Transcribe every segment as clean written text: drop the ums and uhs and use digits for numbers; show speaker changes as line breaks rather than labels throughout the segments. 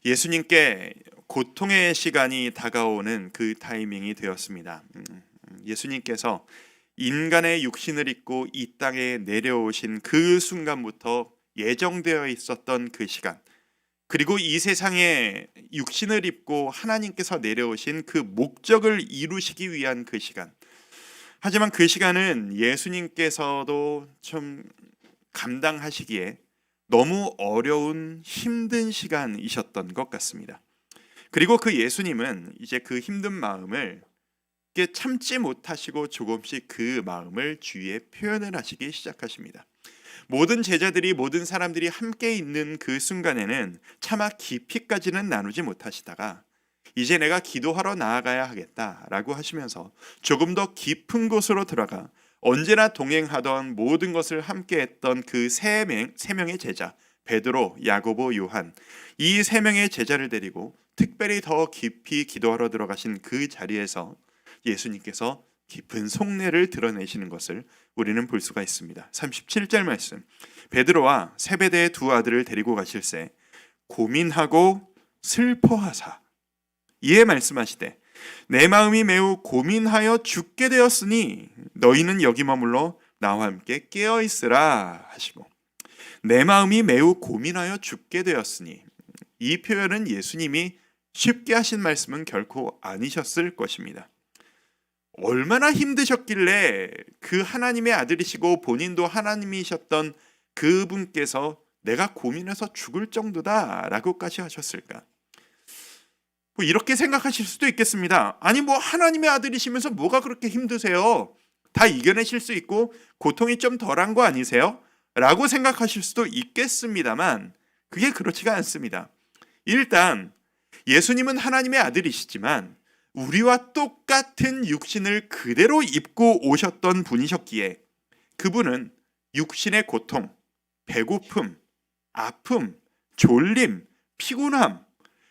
예수님께 고통의 시간이 다가오는 그 타이밍이 되었습니다. 예수님께서 인간의 육신을 입고 이 땅에 내려오신 그 순간부터 예정되어 있었던 그 시간, 그리고 이 세상에 육신을 입고 하나님께서 내려오신 그 목적을 이루시기 위한 그 시간. 하지만 그 시간은 예수님께서도 좀 감당하시기에 너무 어려운 힘든 시간이셨던 것 같습니다. 그리고 그 예수님은 이제 그 힘든 마음을 참지 못하시고 조금씩 그 마음을 주위에 표현을 하시기 시작하십니다. 모든 제자들이, 모든 사람들이 함께 있는 그 순간에는 차마 깊이까지는 나누지 못하시다가 이제 내가 기도하러 나아가야 하겠다라고 하시면서 조금 더 깊은 곳으로 들어가 언제나 동행하던 모든 것을 함께 했던 그 세 명의 제자, 베드로, 야고보, 요한, 이 세 명의 제자를 데리고 특별히 더 깊이 기도하러 들어가신 그 자리에서 예수님께서 깊은 속내를 드러내시는 것을 우리는 볼 수가 있습니다. 37절 말씀, 베드로와 세베대의 두 아들을 데리고 가실새 고민하고 슬퍼하사 이에 말씀하시되 내 마음이 매우 고민하여 죽게 되었으니 너희는 여기 머물러 나와 함께 깨어 있으라 하시고, 내 마음이 매우 고민하여 죽게 되었으니, 이 표현은 예수님이 쉽게 하신 말씀은 결코 아니셨을 것입니다. 얼마나 힘드셨길래 그 하나님의 아들이시고 본인도 하나님이셨던 그분께서 내가 고민해서 죽을 정도다라고까지 하셨을까? 뭐 이렇게 생각하실 수도 있겠습니다. 아니 뭐 하나님의 아들이시면서 뭐가 그렇게 힘드세요? 다 이겨내실 수 있고 고통이 좀 덜한 거 아니세요? 라고 생각하실 수도 있겠습니다만 그게 그렇지가 않습니다. 일단 예수님은 하나님의 아들이시지만 우리와 똑같은 육신을 그대로 입고 오셨던 분이셨기에 그분은 육신의 고통, 배고픔, 아픔, 졸림, 피곤함,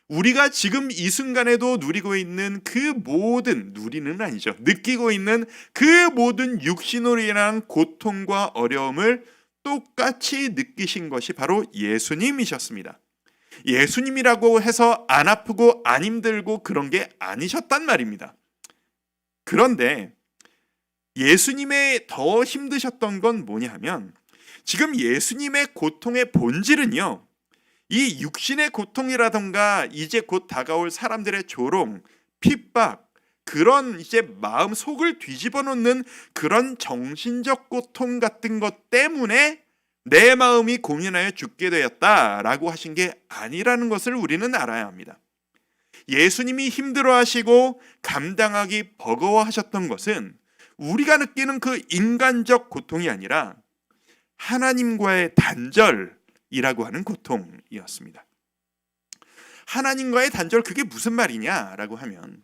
우리가 지금 이 순간에도 누리고 있는 그 모든, 누리는 아니죠, 느끼고 있는 그 모든 육신으로 인한 고통과 어려움을 똑같이 느끼신 것이 바로 예수님이셨습니다. 예수님이라고 해서 안 아프고 안 힘들고 그런 게 아니셨단 말입니다. 그런데 예수님의 더 힘드셨던 건 뭐냐 하면 지금 예수님의 고통의 본질은요, 이 육신의 고통이라던가 이제 곧 다가올 사람들의 조롱, 핍박, 그런 이제 마음 속을 뒤집어 놓는 그런 정신적 고통 같은 것 때문에 내 마음이 고민하여 죽게 되었다라고 하신 게 아니라는 것을 우리는 알아야 합니다. 예수님이 힘들어하시고 감당하기 버거워하셨던 것은 우리가 느끼는 그 인간적 고통이 아니라 하나님과의 단절이라고 하는 고통이었습니다. 하나님과의 단절, 그게 무슨 말이냐라고 하면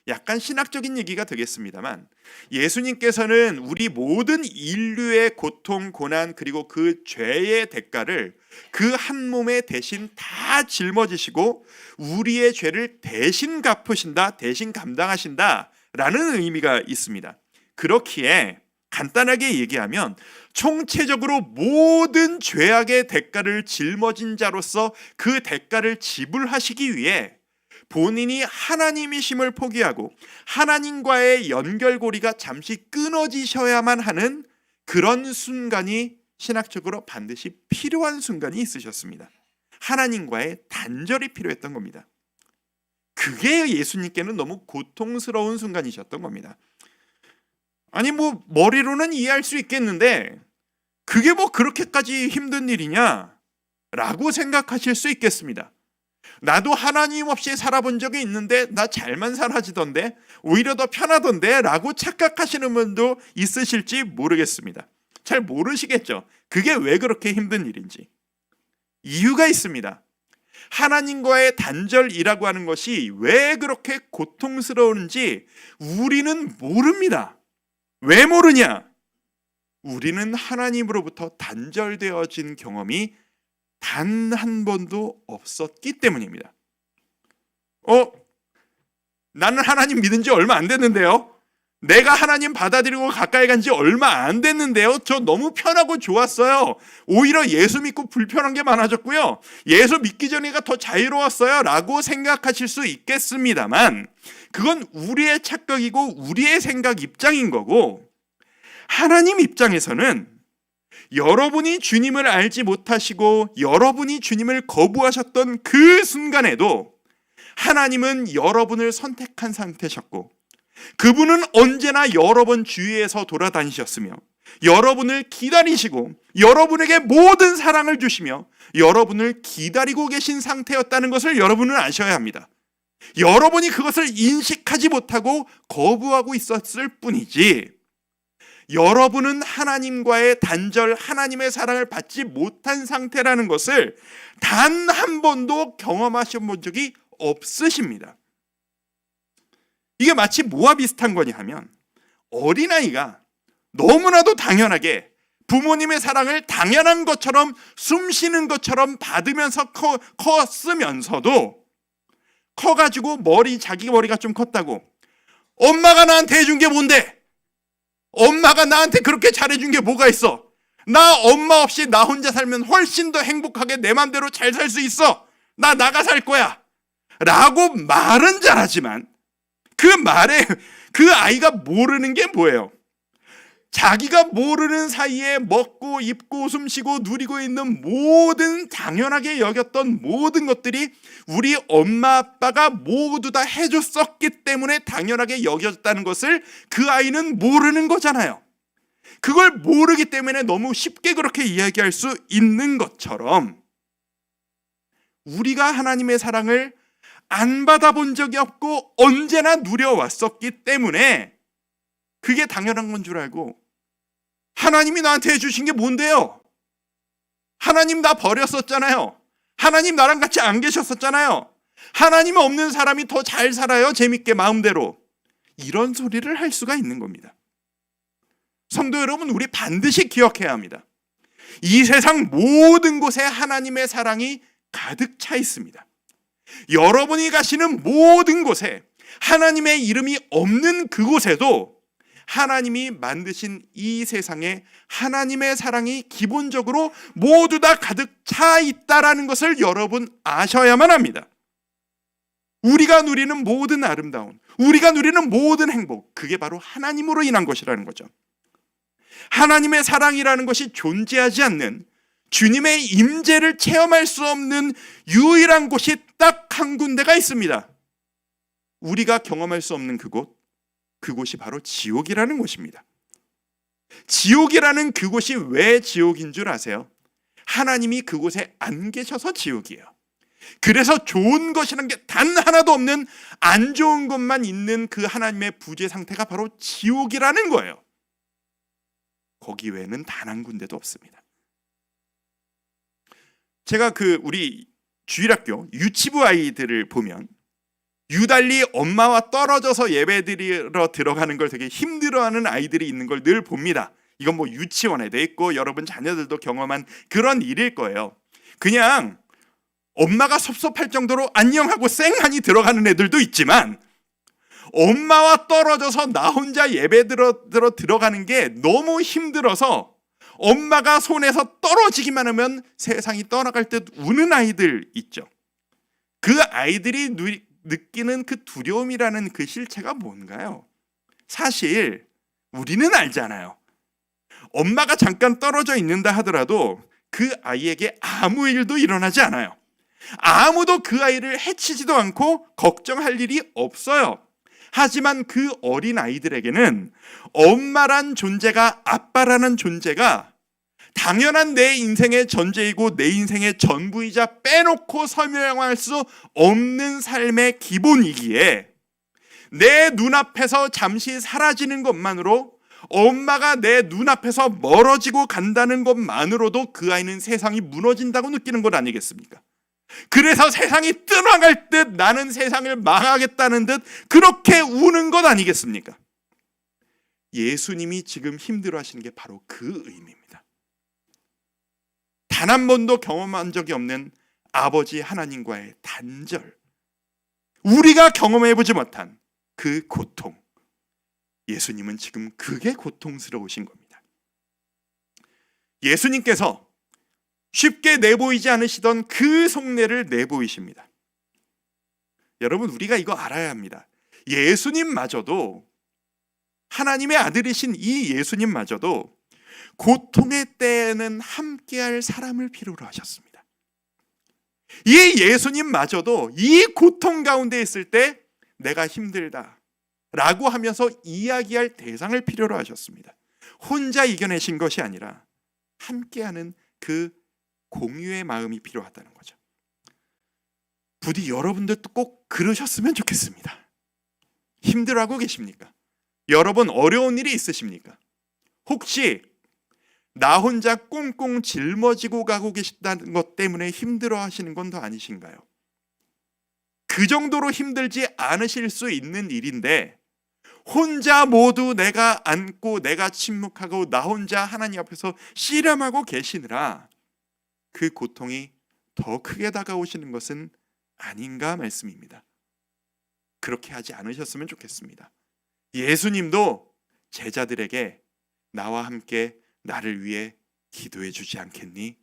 약간 신학적인 얘기가 되겠습니다만 예수님께서는 우리 모든 인류의 고통, 고난, 그리고 그 죄의 대가를 그 한 몸에 대신 다 짊어지시고 우리의 죄를 대신 갚으신다, 대신 감당하신다라는 의미가 있습니다. 그렇기에 간단하게 얘기하면 총체적으로 모든 죄악의 대가를 짊어진 자로서 그 대가를 지불하시기 위해 본인이 하나님이심을 포기하고 하나님과의 연결고리가 잠시 끊어지셔야만 하는 그런 순간이 신학적으로 반드시 필요한 순간이 있으셨습니다. 하나님과의 단절이 필요했던 겁니다. 그게 예수님께는 너무 고통스러운 순간이셨던 겁니다. 아니 뭐 머리로는 이해할 수 있겠는데 그게 뭐 그렇게까지 힘든 일이냐? 라고 생각하실 수 있겠습니다. 나도 하나님 없이 살아본 적이 있는데 나 잘만 살아지던데 오히려 더 편하던데 라고 착각하시는 분도 있으실지 모르겠습니다. 잘 모르시겠죠? 그게 왜 그렇게 힘든 일인지. 이유가 있습니다. 하나님과의 단절이라고 하는 것이 왜 그렇게 고통스러운지 우리는 모릅니다. 왜 모르냐? 우리는 하나님으로부터 단절되어진 경험이 단 한 번도 없었기 때문입니다. 나는 하나님 믿은 지 얼마 안 됐는데요. 내가 하나님 받아들이고 가까이 간 지 얼마 안 됐는데요. 저 너무 편하고 좋았어요. 오히려 예수 믿고 불편한 게 많아졌고요. 예수 믿기 전에가 더 자유로웠어요. 라고 생각하실 수 있겠습니다만 그건 우리의 착각이고 우리의 생각 입장인 거고, 하나님 입장에서는 여러분이 주님을 알지 못하시고 여러분이 주님을 거부하셨던 그 순간에도 하나님은 여러분을 선택한 상태셨고, 그분은 언제나 여러분 주위에서 돌아다니셨으며 여러분을 기다리시고 여러분에게 모든 사랑을 주시며 여러분을 기다리고 계신 상태였다는 것을 여러분은 아셔야 합니다. 여러분이 그것을 인식하지 못하고 거부하고 있었을 뿐이지, 여러분은 하나님과의 단절, 하나님의 사랑을 받지 못한 상태라는 것을 단 한 번도 경험하셔 본 적이 없으십니다. 이게 마치 뭐와 비슷한 거냐 하면, 어린아이가 너무나도 당연하게 부모님의 사랑을 당연한 것처럼 숨 쉬는 것처럼 받으면서 컸으면서도 커가지고 자기 머리가 좀 컸다고 엄마가 나한테 해준 게 뭔데? 엄마가 나한테 그렇게 잘해준 게 뭐가 있어? 나 엄마 없이 나 혼자 살면 훨씬 더 행복하게 내 맘대로 잘 살 수 있어. 나 나가 살 거야. 라고 말은 잘하지만 그 말에 그 아이가 모르는 게 뭐예요? 자기가 모르는 사이에 먹고 입고 숨쉬고 누리고 있는 모든, 당연하게 여겼던 모든 것들이 우리 엄마 아빠가 모두 다 해줬었기 때문에 당연하게 여겼다는 것을 그 아이는 모르는 거잖아요. 그걸 모르기 때문에 너무 쉽게 그렇게 이야기할 수 있는 것처럼, 우리가 하나님의 사랑을 안 받아본 적이 없고 언제나 누려왔었기 때문에 그게 당연한 건 줄 알고, 하나님이 나한테 해주신 게 뭔데요? 하나님 나 버렸었잖아요. 하나님 나랑 같이 안 계셨었잖아요. 하나님 없는 사람이 더 잘 살아요, 재밌게 마음대로. 이런 소리를 할 수가 있는 겁니다. 성도 여러분, 우리 반드시 기억해야 합니다. 이 세상 모든 곳에 하나님의 사랑이 가득 차 있습니다. 여러분이 가시는 모든 곳에, 하나님의 이름이 없는 그곳에도 하나님이 만드신 이 세상에 하나님의 사랑이 기본적으로 모두 다 가득 차 있다라는 것을 여러분 아셔야만 합니다. 우리가 누리는 모든 아름다움, 우리가 누리는 모든 행복, 그게 바로 하나님으로 인한 것이라는 거죠. 하나님의 사랑이라는 것이 존재하지 않는, 주님의 임재를 체험할 수 없는 유일한 곳이 딱 한 군데가 있습니다. 우리가 경험할 수 없는 그곳이 바로 지옥이라는 곳입니다. 지옥이라는 그곳이 왜 지옥인 줄 아세요? 하나님이 그곳에 안 계셔서 지옥이에요. 그래서 좋은 것이라는 게 단 하나도 없는, 안 좋은 것만 있는 그 하나님의 부재 상태가 바로 지옥이라는 거예요. 거기 외에는 단 한 군데도 없습니다. 제가 우리 주일학교 유치부 아이들을 보면 유달리 엄마와 떨어져서 예배드리러 들어가는 걸 되게 힘들어하는 아이들이 있는 걸 늘 봅니다. 이건 뭐 유치원에 돼 있고 여러분 자녀들도 경험한 그런 일일 거예요. 그냥 엄마가 섭섭할 정도로 안녕하고 쌩하니 들어가는 애들도 있지만, 엄마와 떨어져서 나 혼자 예배 들어가는 게 너무 힘들어서 엄마가 손에서 떨어지기만 하면 세상이 떠나갈 듯 우는 아이들 있죠. 그 아이들이 느끼는 그 두려움이라는 그 실체가 뭔가요? 사실 우리는 알잖아요. 엄마가 잠깐 떨어져 있는다 하더라도 그 아이에게 아무 일도 일어나지 않아요. 아무도 그 아이를 해치지도 않고 걱정할 일이 없어요. 하지만 그 어린 아이들에게는 엄마란 존재가, 아빠라는 존재가 당연한 내 인생의 전제이고 내 인생의 전부이자 빼놓고 설명할 수 없는 삶의 기본이기에, 내 눈앞에서 잠시 사라지는 것만으로, 엄마가 내 눈앞에서 멀어지고 간다는 것만으로도 그 아이는 세상이 무너진다고 느끼는 것 아니겠습니까? 그래서 세상이 떠나갈 듯, 나는 세상을 망하겠다는 듯 그렇게 우는 것 아니겠습니까? 예수님이 지금 힘들어하시는 게 바로 그 의미입니다. 단 한 번도 경험한 적이 없는 아버지 하나님과의 단절, 우리가 경험해보지 못한 그 고통, 예수님은 지금 그게 고통스러우신 겁니다. 예수님께서 쉽게 내보이지 않으시던 그 속내를 내보이십니다. 여러분, 우리가 이거 알아야 합니다. 예수님마저도, 하나님의 아들이신 이 예수님마저도 고통의 때에는 함께할 사람을 필요로 하셨습니다. 이 예수님마저도 이 고통 가운데 있을 때 내가 힘들다 라고 하면서 이야기할 대상을 필요로 하셨습니다. 혼자 이겨내신 것이 아니라 함께하는 그 공유의 마음이 필요하다는 거죠. 부디 여러분들도 꼭 그러셨으면 좋겠습니다. 힘들어하고 계십니까? 여러분 어려운 일이 있으십니까? 혹시 나 혼자 꽁꽁 짊어지고 가고 계시다는 것 때문에 힘들어 하시는 건 더 아니신가요? 그 정도로 힘들지 않으실 수 있는 일인데 혼자 모두 내가 안고 내가 침묵하고 나 혼자 하나님 앞에서 씨름하고 계시느라 그 고통이 더 크게 다가오시는 것은 아닌가 말씀입니다. 그렇게 하지 않으셨으면 좋겠습니다. 예수님도 제자들에게 나와 함께 나를 위해 기도해 주지 않겠니?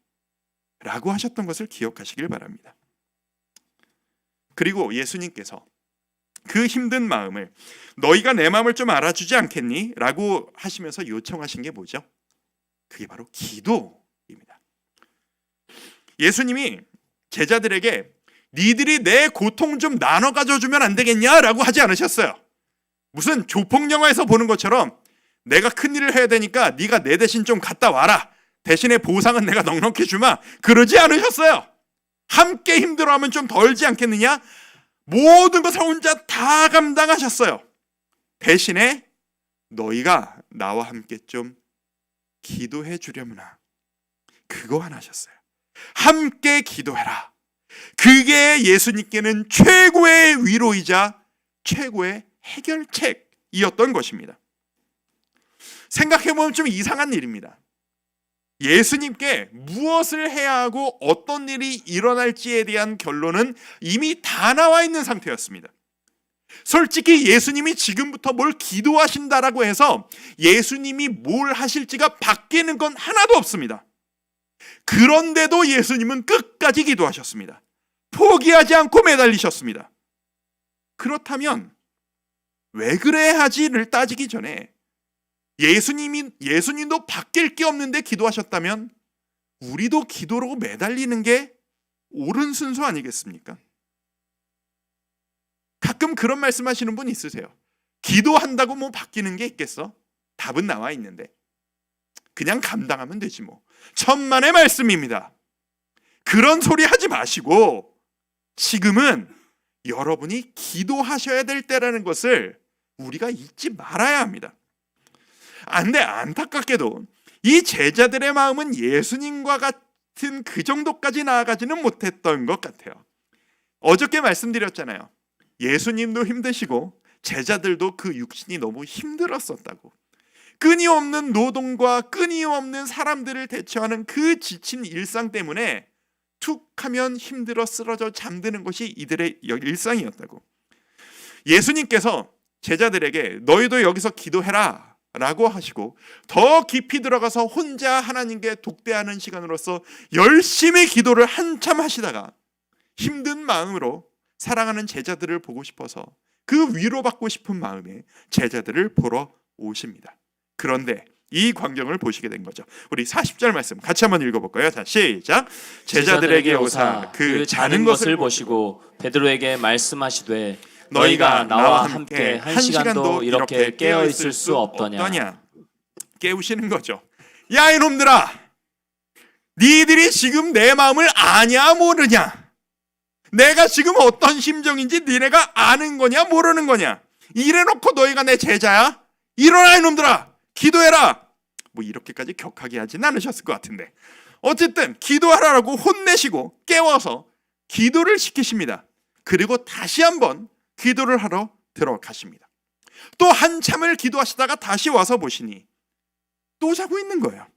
라고 하셨던 것을 기억하시길 바랍니다. 그리고 예수님께서 그 힘든 마음을 너희가 내 마음을 좀 알아주지 않겠니? 라고 하시면서 요청하신 게 뭐죠? 그게 바로 기도입니다. 예수님이 제자들에게 니들이 내 고통 좀 나눠 가져주면 안 되겠냐? 라고 하지 않으셨어요. 무슨 조폭 영화에서 보는 것처럼 내가 큰일을 해야 되니까 네가 내 대신 좀 갔다 와라. 대신에 보상은 내가 넉넉히 주마. 그러지 않으셨어요. 함께 힘들어하면 좀 덜지 않겠느냐? 모든 것을 혼자 다 감당하셨어요. 대신에 너희가 나와 함께 좀 기도해 주려무나. 그거 하나 하셨어요. 함께 기도해라. 그게 예수님께는 최고의 위로이자 최고의 해결책이었던 것입니다. 생각해보면 좀 이상한 일입니다. 예수님께 무엇을 해야 하고 어떤 일이 일어날지에 대한 결론은 이미 다 나와 있는 상태였습니다. 솔직히 예수님이 지금부터 뭘 기도하신다라고 해서 예수님이 뭘 하실지가 바뀌는 건 하나도 없습니다. 그런데도 예수님은 끝까지 기도하셨습니다. 포기하지 않고 매달리셨습니다. 그렇다면 왜 그래야 하지를 따지기 전에 예수님도 바뀔 게 없는데 기도하셨다면 우리도 기도로 매달리는 게 옳은 순서 아니겠습니까? 가끔 그런 말씀하시는 분 있으세요. 기도한다고 뭐 바뀌는 게 있겠어? 답은 나와 있는데 그냥 감당하면 되지 뭐. 천만의 말씀입니다. 그런 소리 하지 마시고 지금은 여러분이 기도하셔야 될 때라는 것을 우리가 잊지 말아야 합니다. 근데 안타깝게도 이 제자들의 마음은 예수님과 같은 그 정도까지 나아가지는 못했던 것 같아요. 어저께 말씀드렸잖아요. 예수님도 힘드시고 제자들도 그 육신이 너무 힘들었었다고. 끊임없는 노동과 끊임없는 사람들을 대처하는 그 지친 일상 때문에 툭 하면 힘들어 쓰러져 잠드는 것이 이들의 일상이었다고. 예수님께서 제자들에게 너희도 여기서 기도해라 라고 하시고 더 깊이 들어가서 혼자 하나님께 독대하는 시간으로서 열심히 기도를 한참 하시다가 힘든 마음으로 사랑하는 제자들을 보고 싶어서 그 위로받고 싶은 마음에 제자들을 보러 오십니다. 그런데 이 광경을 보시게 된 거죠. 우리 40절 말씀 같이 한번 읽어볼까요? 자, 시작. 제자들에게 오사 그 자는 것을 보시고
베드로에게 말씀하시되
너희가 나와 함께 한 시간도 이렇게 깨어 있을 수 없더냐. 깨우시는 거죠. 야 이놈들아, 니들이 지금 내 마음을 아냐 모르냐? 내가 지금 어떤 심정인지 니네가 아는 거냐 모르는 거냐? 이래놓고 너희가 내 제자야? 일어나 이놈들아, 기도해라. 뭐 이렇게까지 격하게 하진 않으셨을 것 같은데 어쨌든 기도하라고 혼내시고 깨워서 기도를 시키십니다. 그리고 다시 한번 기도를 하러 들어가십니다. 또 한참을 기도하시다가 다시 와서 보시니 또 자고 있는 거예요.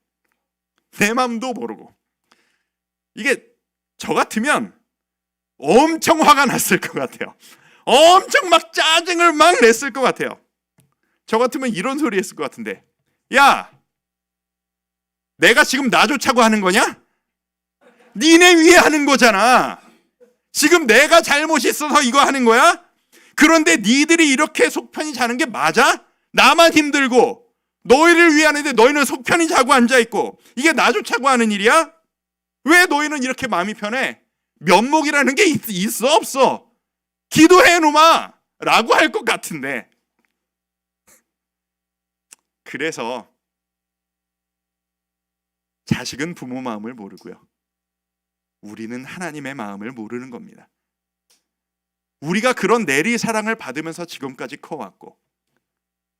내 마음도 모르고. 이게 저 같으면 엄청 화가 났을 것 같아요. 엄청 막 짜증을 막 냈을 것 같아요. 저 같으면 이런 소리 했을 것 같은데, 야, 내가 지금 나 좋자고 하는 거냐? 니네 위해 하는 거잖아. 지금 내가 잘못이 있어서 이거 하는 거야? 그런데 니들이 이렇게 속 편히 자는 게 맞아? 나만 힘들고 너희를 위해 하는데 너희는 속 편히 자고 앉아있고, 이게 나 좋자고 하는 일이야? 왜 너희는 이렇게 마음이 편해? 면목이라는 게 있어 없어? 기도해 놈아 라고 할 것 같은데, 그래서 자식은 부모 마음을 모르고요, 우리는 하나님의 마음을 모르는 겁니다. 우리가 그런 내리 사랑을 받으면서 지금까지 커왔고,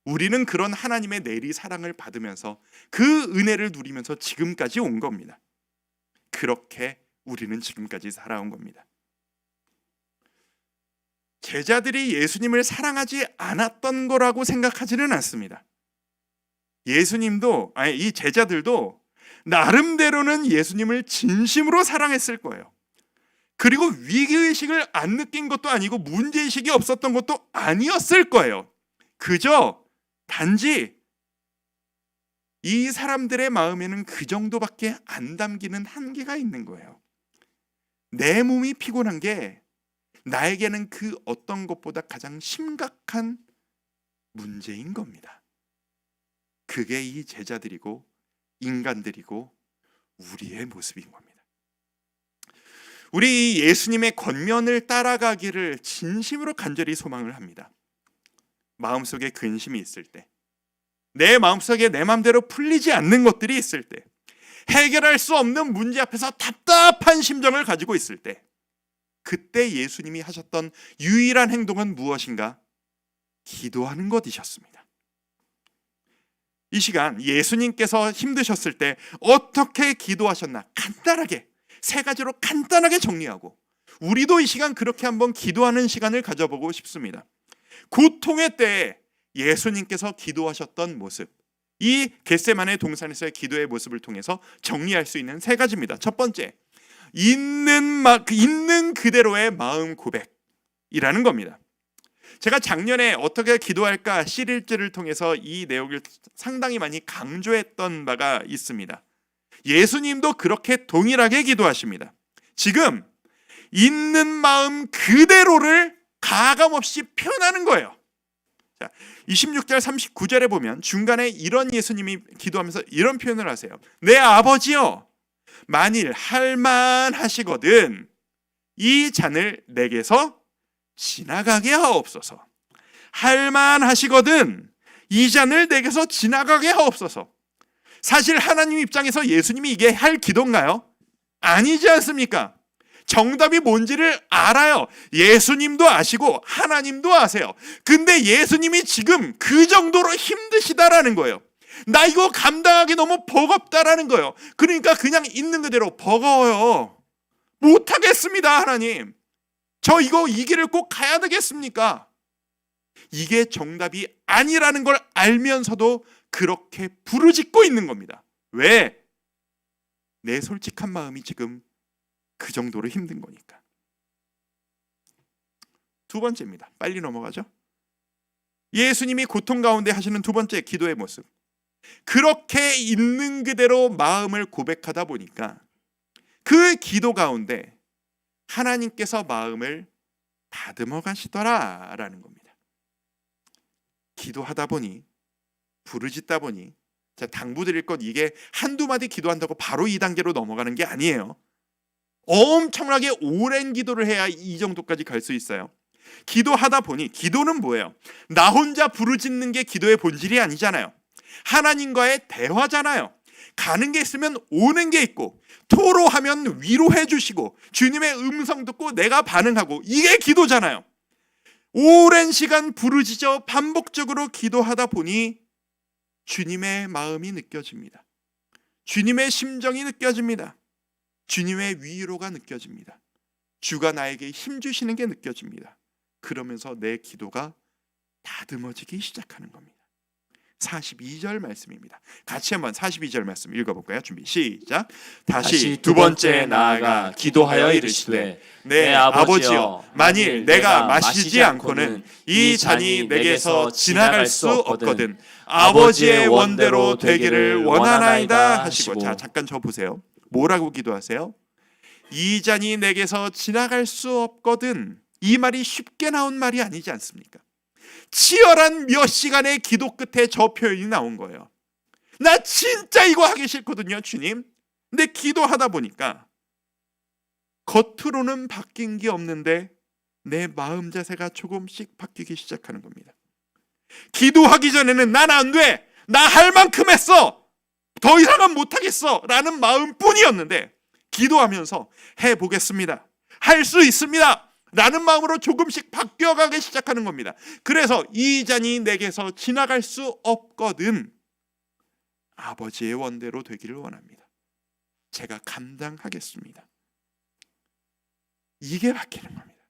우리는 그런 하나님의 내리 사랑을 받으면서 그 은혜를 누리면서 지금까지 온 겁니다. 그렇게 우리는 지금까지 살아온 겁니다. 제자들이 예수님을 사랑하지 않았던 거라고 생각하지는 않습니다. 이 제자들도 나름대로는 예수님을 진심으로 사랑했을 거예요. 그리고 위기의식을 안 느낀 것도 아니고 문제의식이 없었던 것도 아니었을 거예요. 그저 단지 이 사람들의 마음에는 그 정도밖에 안 담기는 한계가 있는 거예요. 내 몸이 피곤한 게 나에게는 그 어떤 것보다 가장 심각한 문제인 겁니다. 그게 이 제자들이고 인간들이고 우리의 모습인 겁니다. 우리 예수님의 권면을 따라가기를 진심으로 간절히 소망을 합니다. 마음속에 근심이 있을 때, 내 마음속에 내 마음대로 풀리지 않는 것들이 있을 때, 해결할 수 없는 문제 앞에서 답답한 심정을 가지고 있을 때, 그때 예수님이 하셨던 유일한 행동은 무엇인가? 기도하는 것이셨습니다. 이 시간 예수님께서 힘드셨을 때 어떻게 기도하셨나 간단하게 세 가지로 간단하게 정리하고, 우리도 이 시간 그렇게 한번 기도하는 시간을 가져보고 싶습니다. 고통의 때에 예수님께서 기도하셨던 모습, 이 겟세마네 동산에서의 기도의 모습을 통해서 정리할 수 있는 세 가지입니다. 첫 번째, 있는 그대로의 마음 고백이라는 겁니다. 제가 작년에 어떻게 기도할까 시리즈를 통해서 이 내용을 상당히 많이 강조했던 바가 있습니다. 예수님도 그렇게 동일하게 기도하십니다. 지금 있는 마음 그대로를 가감없이 표현하는 거예요. 자, 26절 39절에 보면 중간에 이런 예수님이 기도하면서 이런 표현을 하세요. 내 아버지여, 만일 할만하시거든 이 잔을 내게서 지나가게 하옵소서. 할만하시거든 이 잔을 내게서 지나가게 하옵소서. 사실 하나님 입장에서 예수님이 이게 할 기도인가요? 아니지 않습니까? 정답이 뭔지를 알아요. 예수님도 아시고 하나님도 아세요. 근데 예수님이 지금 그 정도로 힘드시다라는 거예요. 나 이거 감당하기 너무 버겁다라는 거예요. 그러니까 그냥 있는 그대로 버거워요. 못하겠습니다, 하나님. 저 이거 이 길을 꼭 가야 되겠습니까? 이게 정답이 아니라는 걸 알면서도 그렇게 부르짖고 있는 겁니다. 왜? 내 솔직한 마음이 지금 그 정도로 힘든 거니까. 두 번째입니다. 빨리 넘어가죠. 예수님이 고통 가운데 하시는 두 번째 기도의 모습. 그렇게 있는 그대로 마음을 고백하다 보니까 그 기도 가운데 하나님께서 마음을 다듬어 가시더라라는 겁니다. 기도하다 보니, 부르짖다 보니, 당부드릴 것, 이게 한두 마디 기도한다고 바로 2단계로 넘어가는 게 아니에요. 엄청나게 오랜 기도를 해야 이 정도까지 갈 수 있어요. 기도하다 보니, 기도는 뭐예요? 나 혼자 부르짖는 게 기도의 본질이 아니잖아요. 하나님과의 대화잖아요. 가는 게 있으면 오는 게 있고, 토로하면 위로해 주시고, 주님의 음성 듣고 내가 반응하고, 이게 기도잖아요. 오랜 시간 부르짖어 반복적으로 기도하다 보니 주님의 마음이 느껴집니다. 주님의 심정이 느껴집니다. 주님의 위로가 느껴집니다. 주가 나에게 힘 주시는 게 느껴집니다. 그러면서 내 기도가 다듬어지기 시작하는 겁니다. 42절 말씀입니다. 같이 한번 42절 말씀 읽어볼까요? 준비 시작.
다시 두 번째 나아가 기도하여 이르시되
내 아버지여, 만일 내가 마시지 않고는 이 잔이 내게서 지나갈 수 없거든 아버지의 원대로 되기를 원하나이다 하시고. 자, 잠깐 저 보세요. 뭐라고 기도하세요? 이 잔이 내게서 지나갈 수 없거든. 이 말이 쉽게 나온 말이 아니지 않습니까? 치열한 몇 시간의 기도 끝에 저 표현이 나온 거예요. 나 진짜 이거 하기 싫거든요, 주님. 근데 기도하다 보니까 겉으로는 바뀐 게 없는데 내 마음 자세가 조금씩 바뀌기 시작하는 겁니다. 기도하기 전에는 난 안 돼, 나 할 만큼 했어, 더 이상은 못하겠어 라는 마음뿐이었는데 기도하면서 해보겠습니다, 할 수 있습니다 라는 마음으로 조금씩 바뀌어가기 시작하는 겁니다. 그래서 이 잔이 내게서 지나갈 수 없거든 아버지의 원대로 되기를 원합니다. 제가 감당하겠습니다. 이게 바뀌는 겁니다.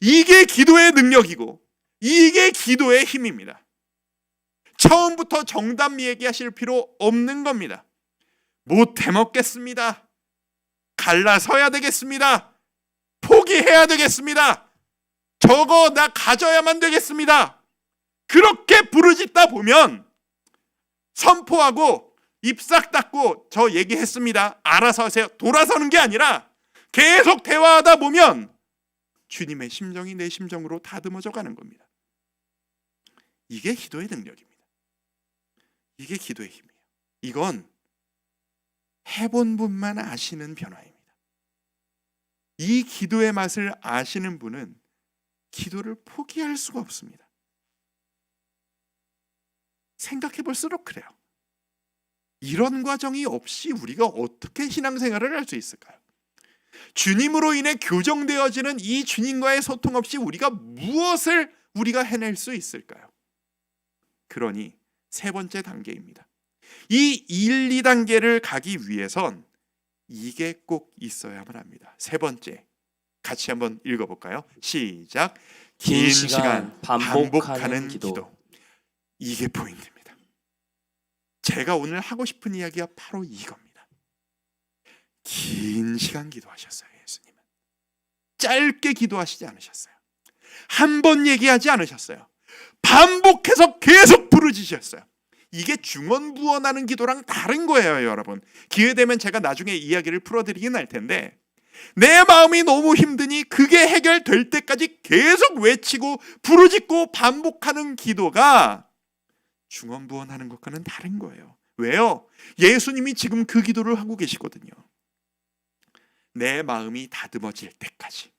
이게 기도의 능력이고 이게 기도의 힘입니다. 처음부터 정답 얘기하실 필요 없는 겁니다. 못 해먹겠습니다, 갈라서야 되겠습니다, 포기해야 되겠습니다, 저거 나 가져야만 되겠습니다, 그렇게 부르짖다 보면 선포하고 입 싹 닫고 저 얘기했습니다, 알아서 하세요, 돌아서는 게 아니라 계속 대화하다 보면 주님의 심정이 내 심정으로 다듬어져 가는 겁니다. 이게 기도의 능력입니다. 이게 기도의 힘이에요. 이건 해본 분만 아시는 변화입니다. 이 기도의 맛을 아시는 분은 기도를 포기할 수가 없습니다. 생각해 볼수록 그래요. 이런 과정이 없이 우리가 어떻게 신앙생활을 할 수 있을까요? 주님으로 인해 교정되어지는 이 주님과의 소통 없이 우리가 무엇을 우리가 해낼 수 있을까요? 그러니 세 번째 단계입니다. 이 1, 2단계를 가기 위해선 이게 꼭 있어야만 합니다. 세 번째, 같이 한번 읽어볼까요? 시작. 긴 시간 반복하는 기도. 이게 포인트입니다. 제가 오늘 하고 싶은 이야기가 바로 이겁니다. 긴 시간 기도하셨어요. 예수님은 짧게 기도하시지 않으셨어요. 한 번 얘기하지 않으셨어요. 반복해서 계속 부르짖으셨어요. 이게 중언부언하는 기도랑 다른 거예요, 여러분. 기회되면 제가 나중에 이야기를 풀어드리긴 할 텐데, 내 마음이 너무 힘드니 그게 해결될 때까지 계속 외치고 부르짖고 반복하는 기도가 중언부언하는 것과는 다른 거예요. 왜요? 예수님이 지금 그 기도를 하고 계시거든요. 내 마음이 다듬어질 때까지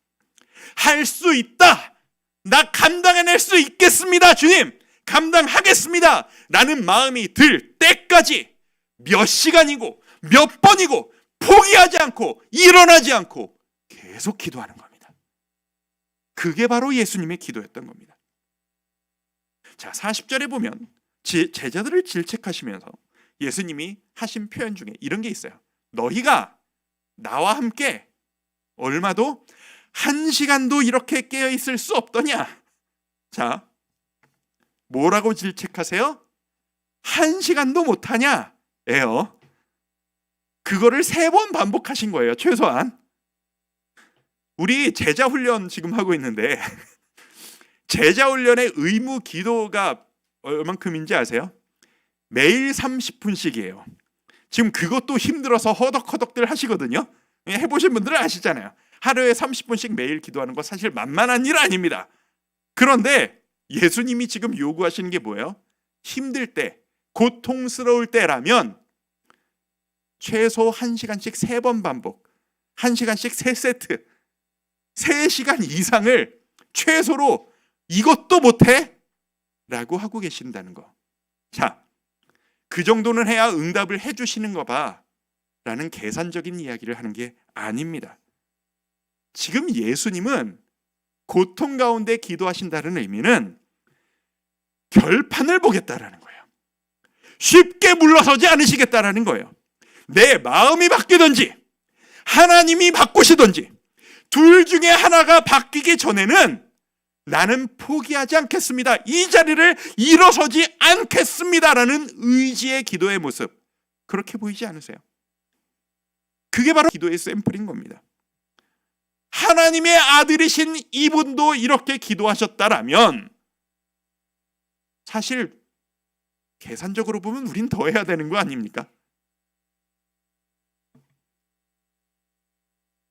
할 수 있다, 나 감당해낼 수 있겠습니다, 주님, 감당하겠습니다 라는 마음이 들 때까지 몇 시간이고 몇 번이고 포기하지 않고 일어나지 않고 계속 기도하는 겁니다. 그게 바로 예수님의 기도였던 겁니다. 자, 40절에 보면 제자들을 질책하시면서 예수님이 하신 표현 중에 이런 게 있어요. 너희가 나와 함께 얼마도 1시간도 이렇게 깨어 있을 수 없더냐. 자, 뭐라고 질책하세요? 1시간도 못하냐? 예요. 그거를 3번 반복하신 거예요, 최소한. 우리 제자 훈련 지금 하고 있는데 제자 훈련의 의무 기도가 얼만큼인지 아세요? 매일 30분씩이에요. 지금 그것도 힘들어서 허덕허덕들 하시거든요. 해보신 분들은 아시잖아요. 하루에 30분씩 매일 기도하는 거 사실 만만한 일 아닙니다. 그런데 예수님이 지금 요구하시는 게 뭐예요? 힘들 때, 고통스러울 때라면 최소 1시간씩 3번 반복, 1시간씩 3세트, 3시간 이상을 최소로 이것도 못해? 라고 하고 계신다는 거. 자, 그 정도는 해야 응답을 해주시는 거 봐 라는 계산적인 이야기를 하는 게 아닙니다. 지금 예수님은 고통 가운데 기도하신다는 의미는 결판을 보겠다라는 거예요. 쉽게 물러서지 않으시겠다라는 거예요. 내 마음이 바뀌든지 하나님이 바꾸시든지 둘 중에 하나가 바뀌기 전에는 나는 포기하지 않겠습니다. 이 자리를 일어서지 않겠습니다라는 의지의 기도의 모습, 그렇게 보이지 않으세요? 그게 바로 기도의 샘플인 겁니다. 하나님의 아들이신 이분도 이렇게 기도하셨다라면 사실 계산적으로 보면 우린 더 해야 되는 거 아닙니까?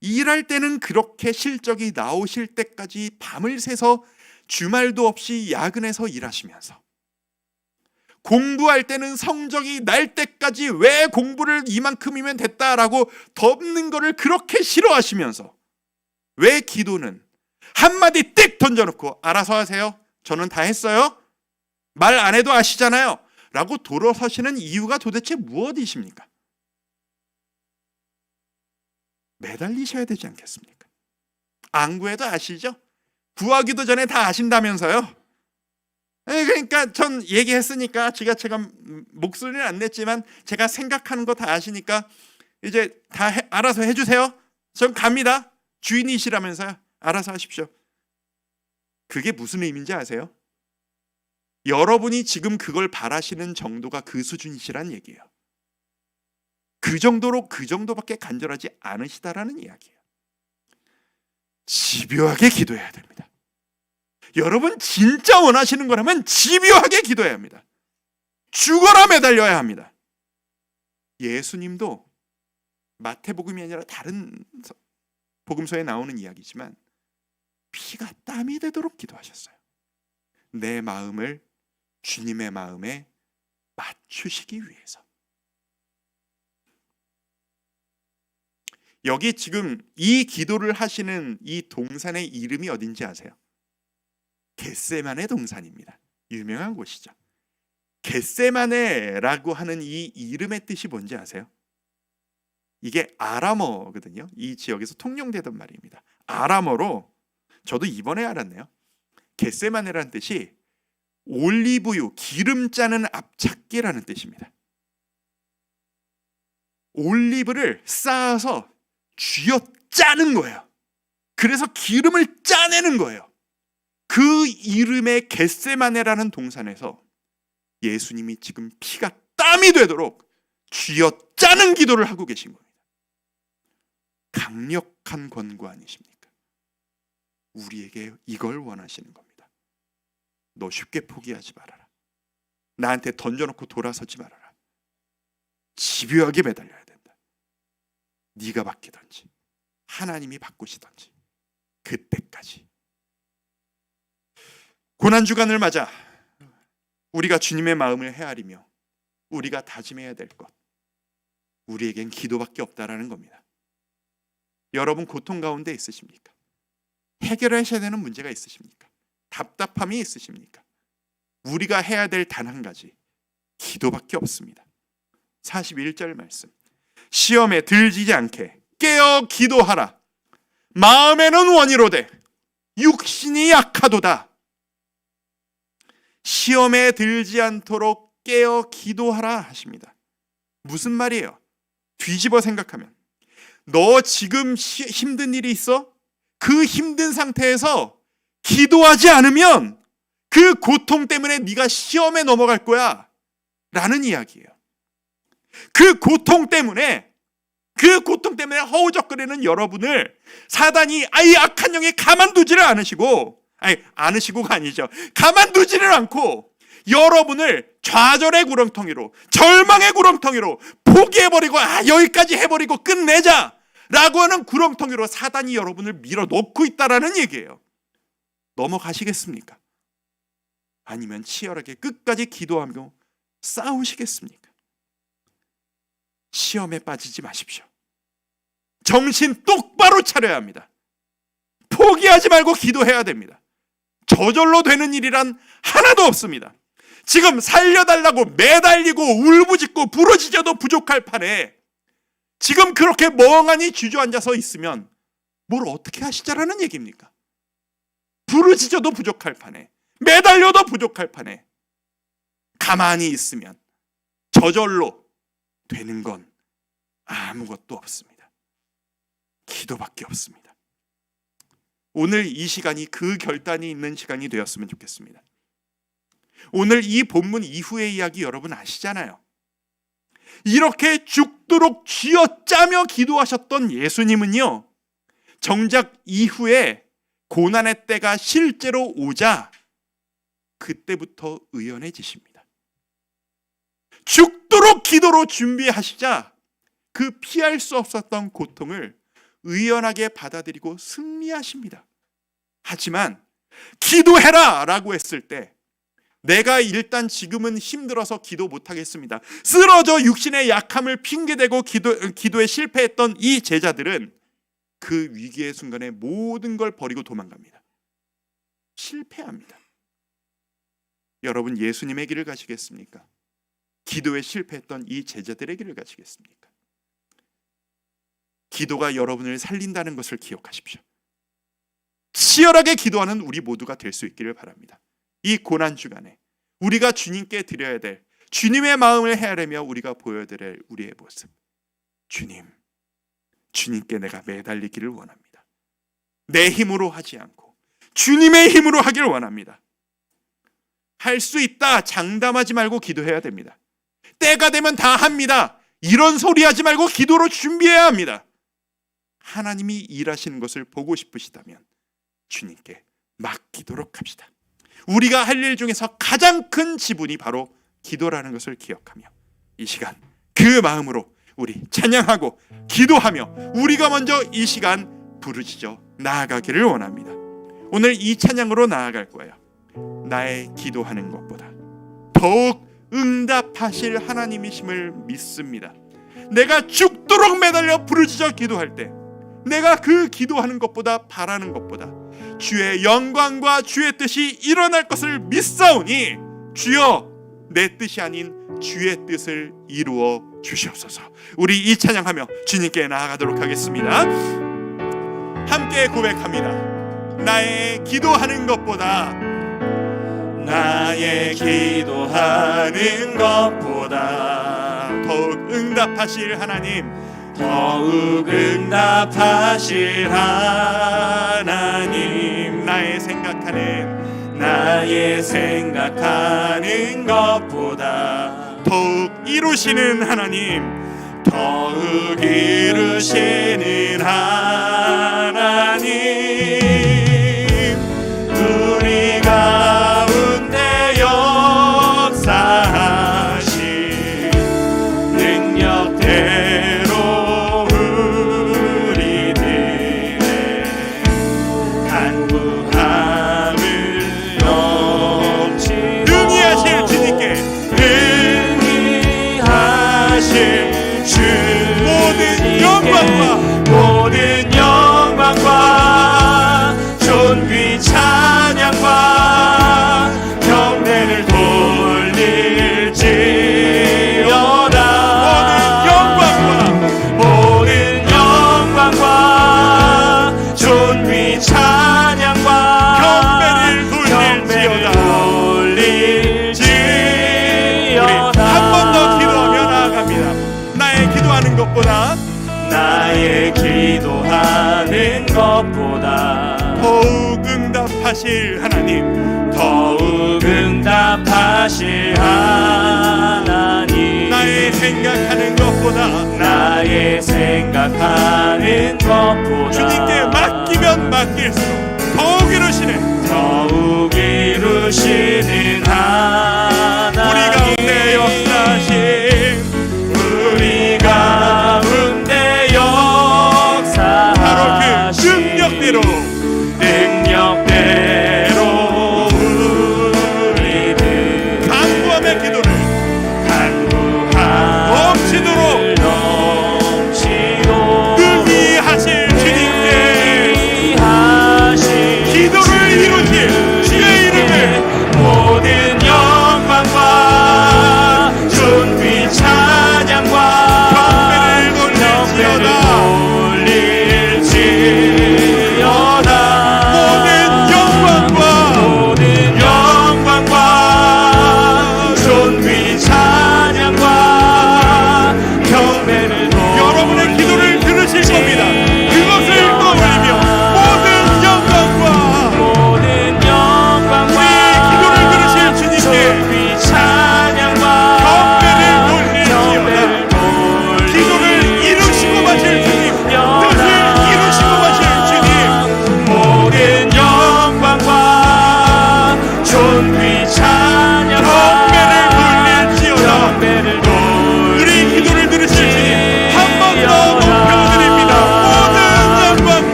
일할 때는 그렇게 실적이 나오실 때까지 밤을 새서 주말도 없이 야근해서 일하시면서, 공부할 때는 성적이 날 때까지 왜 공부를 이만큼이면 됐다라고 덮는 거를 그렇게 싫어하시면서, 왜 기도는 한마디 띡 던져놓고 알아서 하세요, 저는 다 했어요, 말 안 해도 아시잖아요 라고 돌아서시는 이유가 도대체 무엇이십니까? 매달리셔야 되지 않겠습니까? 안 구해도 아시죠? 구하기도 전에 다 아신다면서요? 그러니까 전 얘기했으니까, 제가 목소리는 안 냈지만 제가 생각하는 거 다 아시니까 이제 다 알아서 해주세요. 전 갑니다. 주인이시라면서요. 알아서 하십시오. 그게 무슨 의미인지 아세요? 여러분이 지금 그걸 바라시는 정도가 그 수준이시란 얘기예요. 그 정도밖에 간절하지 않으시다라는 이야기예요. 집요하게 기도해야 됩니다. 여러분 진짜 원하시는 거라면 집요하게 기도해야 합니다. 죽어라 매달려야 합니다. 예수님도 마태복음이 아니라 다른 복음서에 나오는 이야기지만 피가 땀이 되도록 기도하셨어요. 내 마음을 주님의 마음에 맞추시기 위해서. 여기 지금 이 기도를 하시는 이 동산의 이름이 어딘지 아세요? 겟세마네 동산입니다. 유명한 곳이죠. 겟세마네라고 하는 이 이름의 뜻이 뭔지 아세요? 이게 아람어거든요. 이 지역에서 통용되던 말입니다. 아람어로, 저도 이번에 알았네요. 겟세마네라는 뜻이 올리브유, 기름 짜는 앞찾기라는 뜻입니다. 올리브를 쌓아서 쥐어 짜는 거예요. 그래서 기름을 짜내는 거예요. 그 이름의 겟세마네라는 동산에서 예수님이 지금 피가 땀이 되도록 쥐어 짜는 기도를 하고 계신 겁니다. 강력한 권고 아니십니까? 우리에게 이걸 원하시는 겁니다. 너 쉽게 포기하지 말아라. 나한테 던져놓고 돌아서지 말아라. 집요하게 매달려야 된다. 네가 바뀌든지 하나님이 바꾸시든지 그때까지. 고난주간을 맞아 우리가 주님의 마음을 헤아리며 우리가 다짐해야 될 것, 우리에겐 기도밖에 없다라는 겁니다. 여러분 고통 가운데 있으십니까? 해결하셔야 되는 문제가 있으십니까? 답답함이 있으십니까? 우리가 해야 될 단 한 가지, 기도밖에 없습니다. 41절 말씀, 시험에 들지 않게 깨어 기도하라. 마음에는 원이로되 육신이 약하도다. 시험에 들지 않도록 깨어 기도하라 하십니다. 무슨 말이에요? 뒤집어 생각하면, 너 지금 힘든 일이 있어? 그 힘든 상태에서 기도하지 않으면 그 고통 때문에 네가 시험에 넘어갈 거야 라는 이야기예요. 그 고통 때문에 허우적거리는 여러분을 사단이, 이 악한 영이 가만두지를 않으시고가 아니죠. 가만두지를 않고 여러분을 좌절의 구렁텅이로, 절망의 구렁텅이로, 포기해버리고 여기까지 해버리고 끝내자 라고 하는 구렁텅이로 사단이 여러분을 밀어놓고 있다라는 얘기예요. 넘어가시겠습니까? 아니면 치열하게 끝까지 기도하며 싸우시겠습니까? 시험에 빠지지 마십시오. 정신 똑바로 차려야 합니다. 포기하지 말고 기도해야 됩니다. 저절로 되는 일이란 하나도 없습니다. 지금 살려달라고 매달리고 울부짖고 부르짖어도 부족할 판에 지금 그렇게 멍하니 주저앉아서 있으면 뭘 어떻게 하시자라는 얘기입니까? 부르짖어도 부족할 판에, 매달려도 부족할 판에 가만히 있으면 저절로 되는 건 아무것도 없습니다. 기도밖에 없습니다. 오늘 이 시간이 그 결단이 있는 시간이 되었으면 좋겠습니다. 오늘 이 본문 이후의 이야기 여러분 아시잖아요. 이렇게 죽도록 쥐어짜며 기도하셨던 예수님은요, 정작 이후에 고난의 때가 실제로 오자 그때부터 의연해지십니다. 죽도록 기도로 준비하시자 그 피할 수 없었던 고통을 의연하게 받아들이고 승리하십니다. 하지만 기도해라 라고 했을 때 내가 일단 지금은 힘들어서 기도 못하겠습니다, 쓰러져 육신의 약함을 핑계대고 기도에 실패했던 이 제자들은 그 위기의 순간에 모든 걸 버리고 도망갑니다. 실패합니다. 여러분, 예수님의 길을 가시겠습니까? 기도에 실패했던 이 제자들의 길을 가시겠습니까? 기도가 여러분을 살린다는 것을 기억하십시오. 치열하게 기도하는 우리 모두가 될 수 있기를 바랍니다. 이 고난 주간에 우리가 주님께 드려야 될, 주님의 마음을 헤아리며 우리가 보여드려야 될 우리의 모습, 주님께 내가 매달리기를 원합니다. 내 힘으로 하지 않고 주님의 힘으로 하기를 원합니다. 할 수 있다 장담하지 말고 기도해야 됩니다. 때가 되면 다 합니다, 이런 소리 하지 말고 기도로 준비해야 합니다. 하나님이 일하시는 것을 보고 싶으시다면 주님께 맡기도록 합시다. 우리가 할 일 중에서 가장 큰 지분이 바로 기도라는 것을 기억하며 이 시간 그 마음으로 우리 찬양하고 기도하며 우리가 먼저 이 시간 부르짖어 나아가기를 원합니다. 오늘 이 찬양으로 나아갈 거예요. 나의 기도하는 것보다 더욱 응답하실 하나님이심을 믿습니다. 내가 죽도록 매달려 부르짖어 기도할 때 내가 그 기도하는 것보다 바라는 것보다 주의 영광과 주의 뜻이 일어날 것을 믿사오니 주여 내 뜻이 아닌 주의 뜻을 이루어 주시옵소서. 우리 이 찬양하며 주님께 나아가도록 하겠습니다. 함께 고백합니다. 나의 기도하는 것보다,
나의 기도하는 것보다
더욱 응답하실 하나님,
더욱 응답하실 하나님,
나의 생각하는
것보다
더욱 이루시는 하나님,
더욱 이루시는 하나님, 우리 가운데 역사하신 능력대로 우리들의 간구함을 넘치도록
능히하실 주님께
능히하실 주
모든 영광과
존귀 찬양과 경배를 돌릴지어다. 모든 영광과 존귀 찬양과
경배를
돌릴지어다.
한 번 더 기도하며 나아갑니다. 나의 기도하는 것보다 더욱 응답하실 하나님,
더욱 응답하실 하나님,
나의 생각하는 것보다 주님께 맡기면 맡길수록 더욱 이루시는
하나님,
우리 가운데 역사하신 바로 그 능력대로
우리들
간구함의 기도를 넘치도록 능히하실 주님께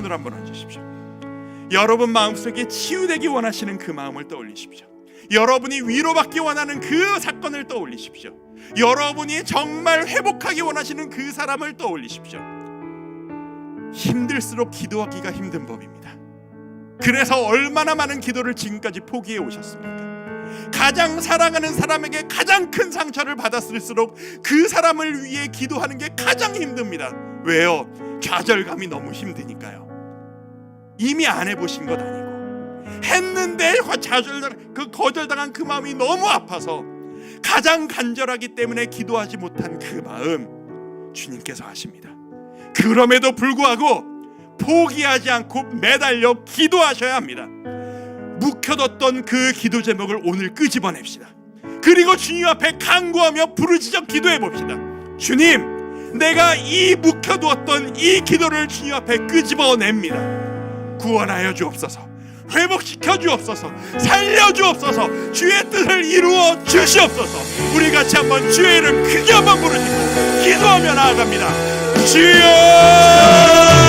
손을 한번 얹으십시오. 여러분 마음속에 치유되기 원하시는 그 마음을 떠올리십시오. 여러분이 위로받기 원하는 그 사건을 떠올리십시오. 여러분이 정말 회복하기 원하시는 그 사람을 떠올리십시오. 힘들수록 기도하기가 힘든 법입니다. 그래서 얼마나 많은 기도를 지금까지 포기해 오셨습니까? 가장 사랑하는 사람에게 가장 큰 상처를 받았을수록 그 사람을 위해 기도하는 게 가장 힘듭니다. 왜요? 좌절감이 너무 힘드니까요. 이미 안 해보신 것 아니고 했는데 거절당한 그 마음이 너무 아파서 가장 간절하기 때문에 기도하지 못한 그 마음 주님께서 아십니다. 그럼에도 불구하고 포기하지 않고 매달려 기도하셔야 합니다. 묵혀뒀던 그 기도 제목을 오늘 끄집어냅시다. 그리고 주님 앞에 간구하며 부르짖어 기도해 봅시다. 주님, 내가 이 묵혀두었던 이 기도를 주님 앞에 끄집어냅니다. 구원하여 주옵소서, 회복시켜 주옵소서, 살려 주옵소서, 주의 뜻을 이루어 주시옵소서. 우리 같이 한번 주의 이름 크게 한번 부르시고 기도하며 나아갑니다. 주여!